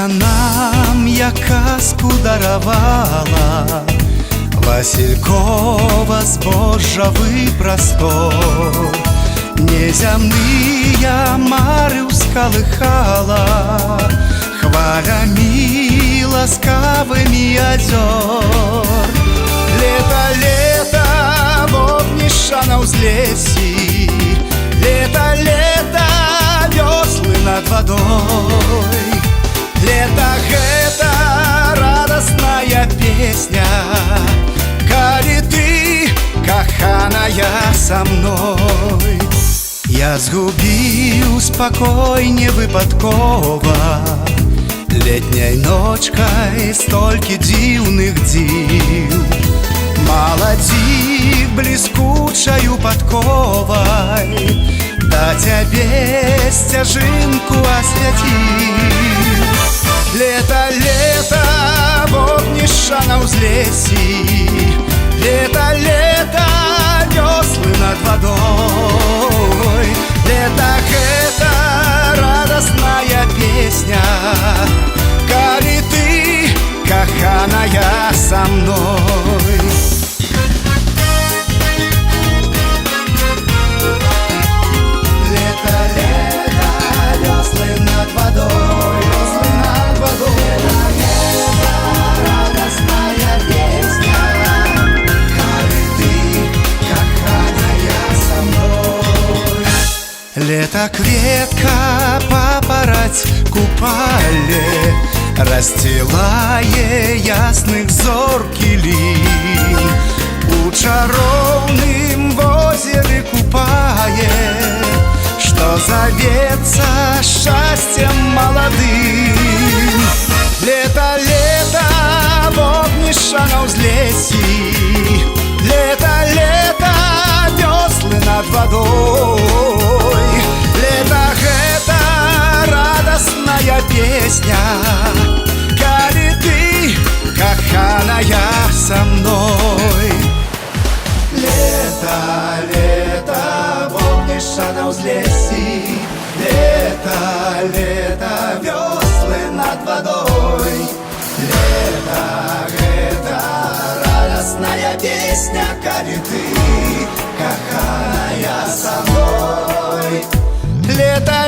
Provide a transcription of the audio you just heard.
Лето нам я казку даровала, Василькова збожжавый простор. Неземные мары усколыхала хвалями ласкавыми озер. Лето, лето, вогниша на узлесі, лето, лето, веслы над водой. Лето — это радостная песня, коли ты, коханая, со мной. Я згубіў спакой не выпадкова, летняй ночкай столькі дзіўных дзіў. Маладзік бліскучаю падковай да цябе сцяжынку асвяціў. Лето, лето, вогниша на узлесі, лето, лето, веслы над водой. Лето — это радостная песня, коли ты, коханая, со мной. Лето, лето, веслы над водой, веслы над водой. Лето — радостная песня, коли ты, коханая, со мной. Лето — кветка, папараць, купале, расстилае ясных зор кілін. У чароўным возеры купае, что зовется счастьем молодым. Лето, лето, вогниша на узлесі, лето, лето, веслы над водой. Лето — это радостная песня, коли ты, коханая, со мной. Лето, лето, вогниша на узлесі, лето, лето, веслы над водой. Лето — это радостная песня, коли ты, коханая, со мной. Лето,